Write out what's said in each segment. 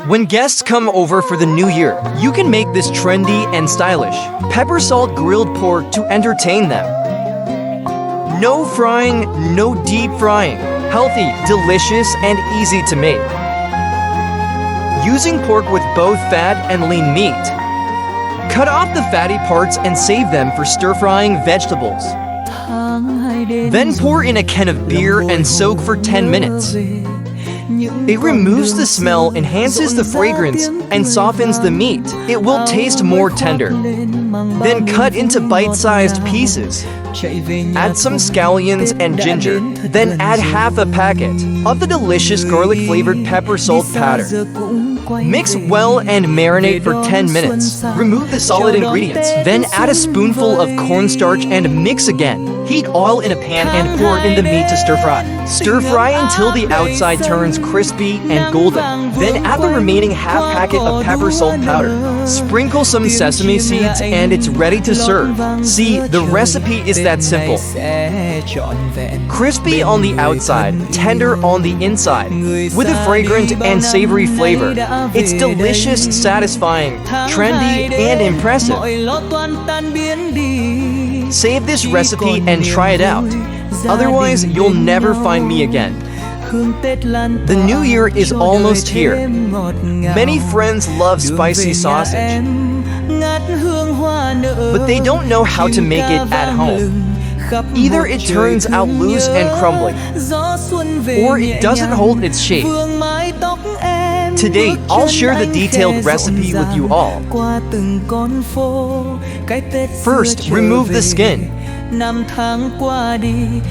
When guests come over for the new year, you can make this trendy and stylish pepper salt grilled pork to entertain them. No frying, no deep frying. Healthy, delicious, and easy to make. Using pork with both fat and lean meat. Cut off the fatty parts and save them for stir-frying vegetables. Then pour in a can of beer and soak for 10 minutes. It removes the smell, enhances the fragrance, and softens the meat. It will taste more tender. Then cut into bite-sized pieces. Add some scallions and ginger. Then add half a packet of the delicious garlic-flavored pepper salt powder. Mix well and marinate for 10 minutes. Remove the solid ingredients. Then add a spoonful of cornstarch and mix again. Heat oil in a pan and pour in the meat to stir fry. Stir fry until the outside turns crispy and golden. Then add the remaining half packet of pepper salt powder. Sprinkle some sesame seeds and it's ready to serve. See, the recipe is that simple. Crispy on the outside, tender on the inside, with a fragrant and savory flavor. It's delicious, satisfying, trendy, and impressive. Save this recipe and try it out. Otherwise, you'll never find me again. The new year is almost here. Many friends love spicy sausage, but they don't know how to make it at home. Either it turns out loose and crumbly, or it doesn't hold its shape. Today, I'll share the detailed recipe with you all. First, remove the skin.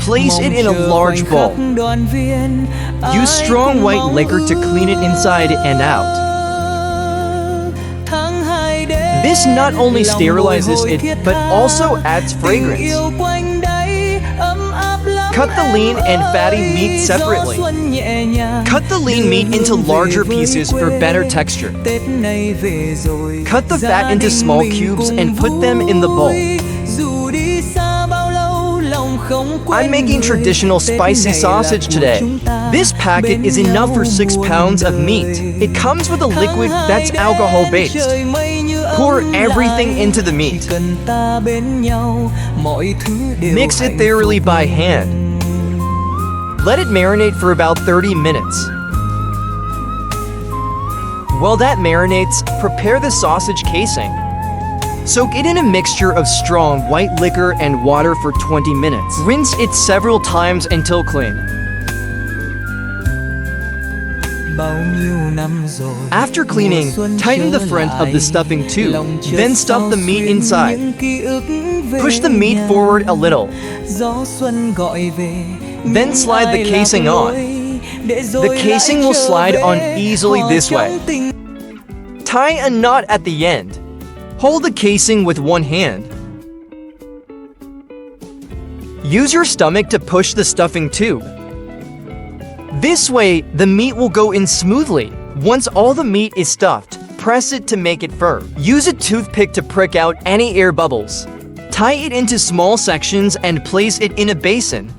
Place it in a large bowl. Use strong white liquor to clean it inside and out. This not only sterilizes it, but also adds fragrance. Cut the lean and fatty meat separately. Cut the lean meat into larger pieces for better texture. Cut the fat into small cubes and put them in the bowl. I'm making traditional spicy sausage today. This packet is enough for 6 pounds of meat. It comes with a liquid that's alcohol-based. Pour everything into the meat. Mix it thoroughly by hand. Let it marinate for about 30 minutes. While that marinates, prepare the sausage casing. Soak it in a mixture of strong white liquor and water for 20 minutes. Rinse it several times until clean. After cleaning, tighten the front of the stuffing tube, then stuff the meat inside. Push the meat forward a little. Then slide the casing on. The casing will slide on easily this way. Tie a knot at the end. Hold the casing with one hand. Use your stomach to push the stuffing tube. This way, the meat will go in smoothly. Once all the meat is stuffed, press it to make it firm. Use a toothpick to prick out any air bubbles. Tie it into small sections and place it in a basin.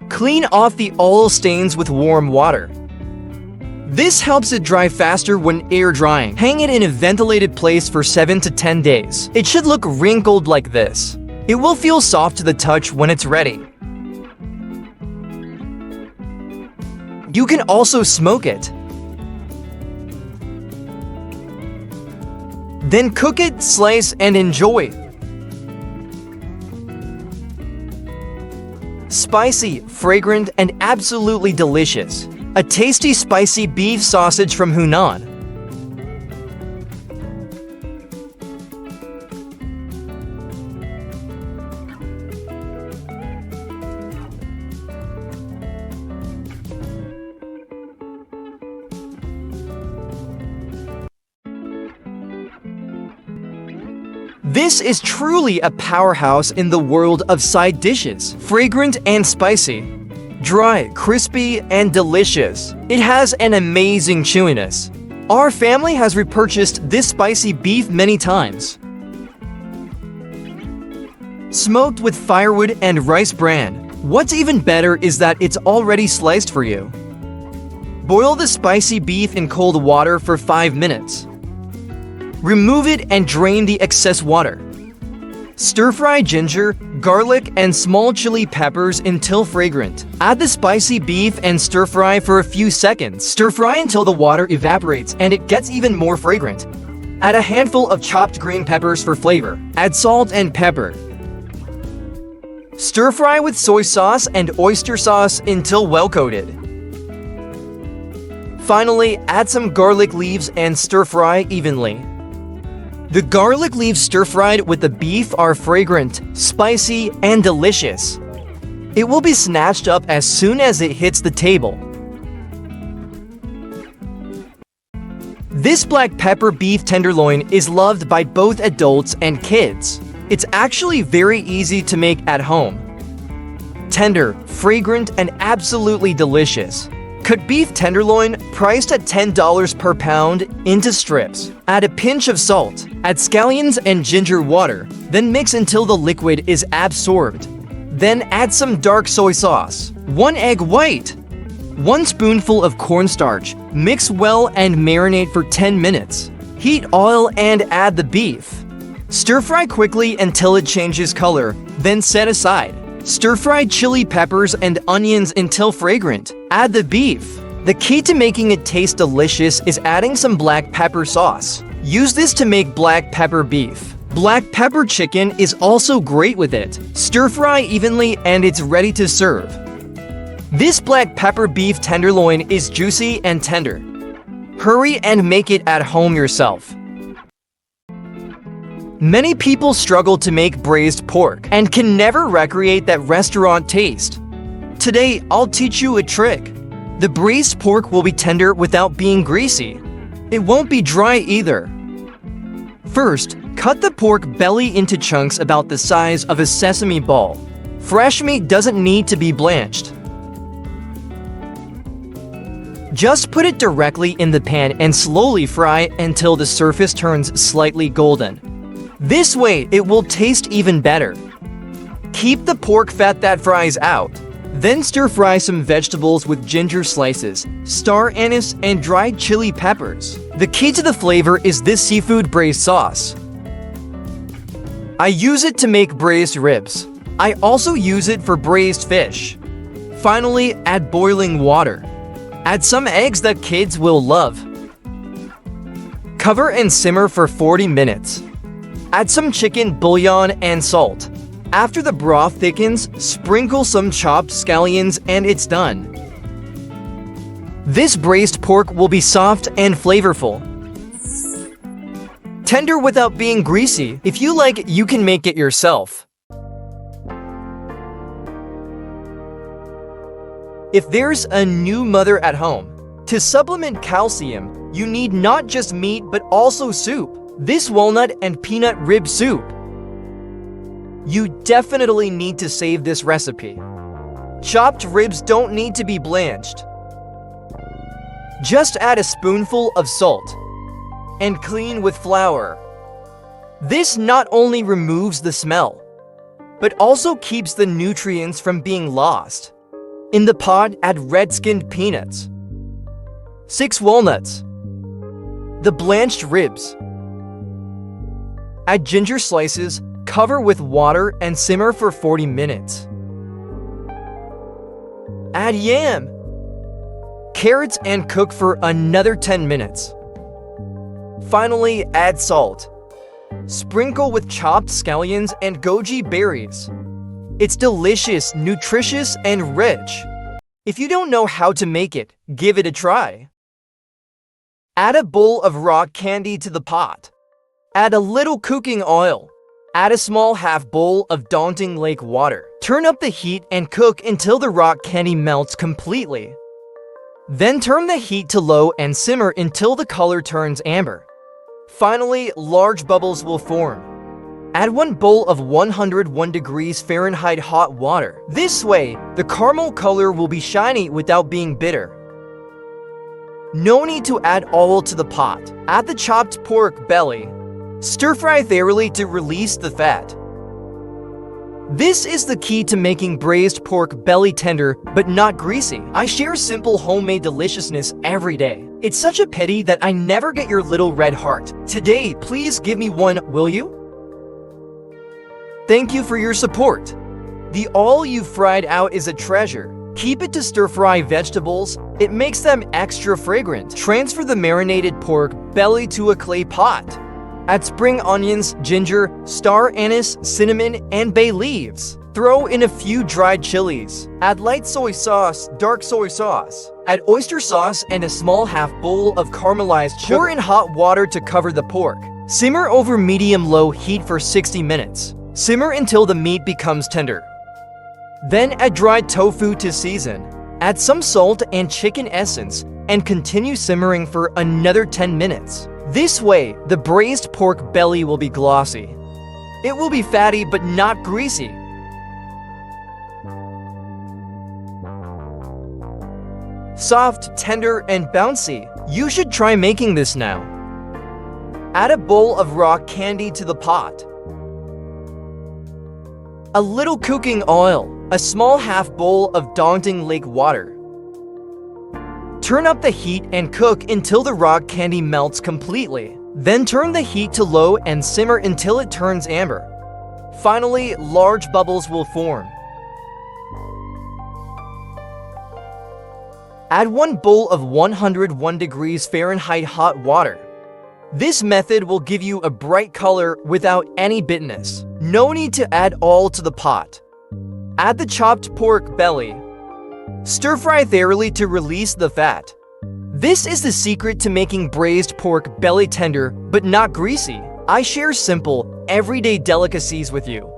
Clean off the oil stains with warm water. This helps it dry faster when air drying. Hang it in a ventilated place for 7 to 10 days. It should look wrinkled like this. It will feel soft to the touch when it's ready. You can also smoke it. Then cook it, slice, and enjoy. Spicy, fragrant, and absolutely delicious. A tasty spicy beef sausage from Hunan. This is truly a powerhouse in the world of side dishes. Fragrant and spicy. Dry, crispy, and delicious. It has an amazing chewiness. Our family has repurchased this spicy beef many times. Smoked with firewood and rice bran. What's even better is that it's already sliced for you. Boil the spicy beef in cold water for 5 minutes. Remove it and drain the excess water. Stir-fry ginger, garlic, and small chili peppers until fragrant. Add the spicy beef and stir-fry for a few seconds. Stir-fry until the water evaporates and it gets even more fragrant. Add a handful of chopped green peppers for flavor. Add salt and pepper. Stir-fry with soy sauce and oyster sauce until well-coated. Finally, add some garlic leaves and stir-fry evenly. The garlic leaves stir-fried with the beef are fragrant, spicy, and delicious. It will be snatched up as soon as it hits the table. This black pepper beef tenderloin is loved by both adults and kids. It's actually very easy to make at home. Tender, fragrant, and absolutely delicious. Cut beef tenderloin, priced at $10 per pound, into strips. Add a pinch of salt. Add scallions and ginger water. Then mix until the liquid is absorbed. Then add some dark soy sauce. 1 egg white. 1 spoonful of cornstarch. Mix well and marinate for 10 minutes. Heat oil and add the beef. Stir-fry quickly until it changes color, then set aside. Stir-fry chili peppers and onions until fragrant. Add the beef. The key to making it taste delicious is adding some black pepper sauce. Use this to make black pepper beef. Black pepper chicken is also great with it. Stir-fry evenly and it's ready to serve. This black pepper beef tenderloin is juicy and tender. Hurry and make it at home yourself. Many people struggle to make braised pork and can never recreate that restaurant taste. Today, I'll teach you a trick. The braised pork will be tender without being greasy. It won't be dry either. First, cut the pork belly into chunks about the size of a sesame ball. Fresh meat doesn't need to be blanched. Just put it directly in the pan and slowly fry until the surface turns slightly golden. This way, it will taste even better. Keep the pork fat that fries out. Then stir-fry some vegetables with ginger slices, star anise, and dried chili peppers. The key to the flavor is this seafood braised sauce. I use it to make braised ribs. I also use it for braised fish. Finally, add boiling water. Add some eggs that kids will love. Cover and simmer for 40 minutes. Add some chicken bouillon and salt. After the broth thickens, sprinkle some chopped scallions and it's done. This braised pork will be soft and flavorful. Tender without being greasy. If you like, you can make it yourself. If there's a new mother at home, to supplement calcium, you need not just meat but also soup. This walnut and peanut rib soup. You definitely need to save this recipe. Chopped ribs don't need to be blanched. Just add a spoonful of salt and clean with flour. This not only removes the smell, but also keeps the nutrients from being lost. In the pot, add red-skinned peanuts, 6 walnuts, the blanched ribs. Add ginger slices, cover with water, and simmer for 40 minutes. Add yam, carrots, and cook for another 10 minutes. Finally, add salt. Sprinkle with chopped scallions and goji berries. It's delicious, nutritious, and rich. If you don't know how to make it, give it a try. Add a bowl of rock candy to the pot. Add a little cooking oil. Add a small half bowl of Daunting Lake water. Turn up the heat and cook until the rock candy melts completely. Then turn the heat to low and simmer until the color turns amber. Finally, large bubbles will form. Add 1 bowl of 101 degrees Fahrenheit hot water. This way, the caramel color will be shiny without being bitter. No need to add oil to the pot. Add the chopped pork belly. Stir-fry thoroughly to release the fat. This is the key to making braised pork belly tender but not greasy. I share simple homemade deliciousness every day. It's such a pity that I never get your little red heart. Today, please give me one, will you? Thank you for your support. The all you fried out is a treasure. Keep it to stir-fry vegetables. It makes them extra fragrant. Transfer the marinated pork belly to a clay pot. Add spring onions, ginger, star anise, cinnamon, and bay leaves. Throw in a few dried chilies. Add light soy sauce, dark soy sauce. Add oyster sauce and a small half bowl of caramelized sugar. Pour in hot water to cover the pork. Simmer over medium-low heat for 60 minutes. Simmer until the meat becomes tender. Then add dried tofu to season. Add some salt and chicken essence and continue simmering for another 10 minutes. This way, the braised pork belly will be glossy. It will be fatty but not greasy. Soft, tender, and bouncy. You should try making this now. Add a bowl of raw candy to the pot. A little cooking oil. A small half bowl of daunting lake water. Turn up the heat and cook until the raw candy melts completely. Then turn the heat to low and simmer until it turns amber. Finally, large bubbles will form. Add 1 bowl of 101 degrees Fahrenheit hot water. This method will give you a bright color without any bitterness. No need to add all to the pot. Add the chopped pork belly. Stir-fry thoroughly to release the fat. This is the secret to making braised pork belly tender but not greasy. I share simple, everyday delicacies with you.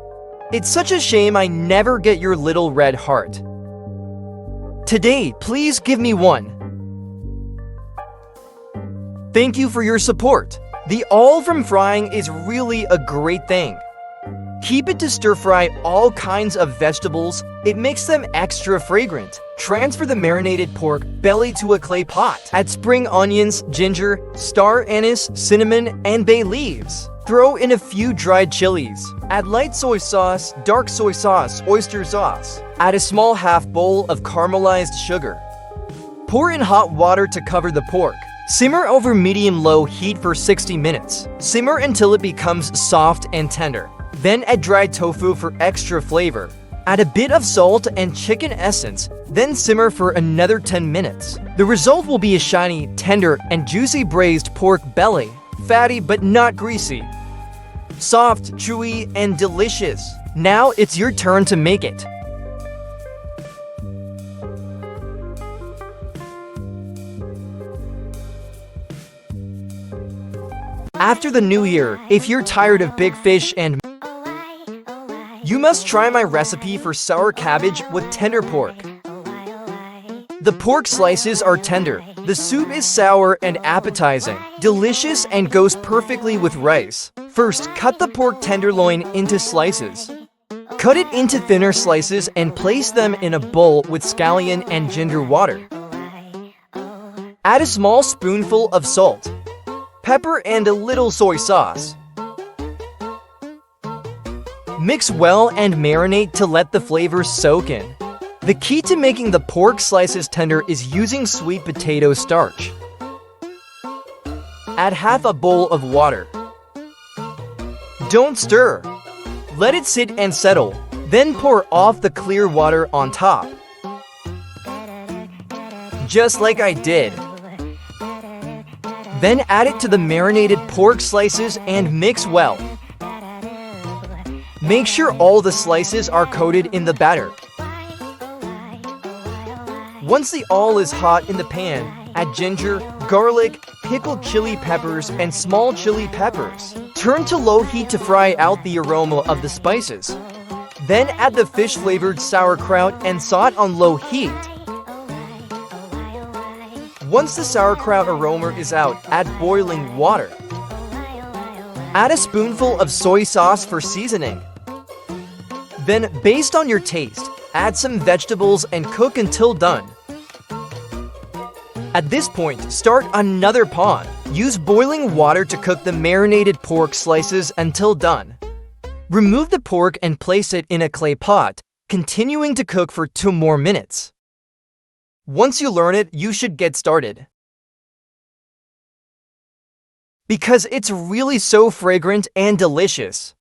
It's such a shame I never get your little red heart. Today, please give me one. Thank you for your support. The all from frying is really a great thing. Keep it to stir-fry all kinds of vegetables. It makes them extra fragrant. Transfer the marinated pork belly to a clay pot. Add spring onions, ginger, star anise, cinnamon, and bay leaves. Throw in a few dried chilies. Add light soy sauce, dark soy sauce, oyster sauce. Add a small half bowl of caramelized sugar. Pour in hot water to cover the pork. Simmer over medium-low heat for 60 minutes. Simmer until it becomes soft and tender. Then add dried tofu for extra flavor. Add a bit of salt and chicken essence, then simmer for another 10 minutes. The result will be a shiny, tender, and juicy braised pork belly. Fatty but not greasy. Soft, chewy, and delicious. Now it's your turn to make it. After the new year, if you're tired of big fish and you must try my recipe for sour cabbage with tender pork. The pork slices are tender. The soup is sour and appetizing, delicious, and goes perfectly with rice. First, cut the pork tenderloin into slices. Cut it into thinner slices and place them in a bowl with scallion and ginger water. Add a small spoonful of salt, pepper, and a little soy sauce. Mix well and marinate to let the flavors soak in. The key to making the pork slices tender is using sweet potato starch. Add half a bowl of water. Don't stir. Let it sit and settle. Then pour off the clear water on top. Just like I did. Then add it to the marinated pork slices and mix well. Make sure all the slices are coated in the batter. Once the all is hot in the pan, add ginger, garlic, pickled chili peppers, and small chili peppers. Turn to low heat to fry out the aroma of the spices. Then add the fish-flavored sauerkraut and saute on low heat. Once the sauerkraut aroma is out, add boiling water. Add a spoonful of soy sauce for seasoning. Then, based on your taste, add some vegetables and cook until done. At this point, start another pan. Use boiling water to cook the marinated pork slices until done. Remove the pork and place it in a clay pot, continuing to cook for 2 more minutes. Once you learn it, you should get started. Because it's really so fragrant and delicious.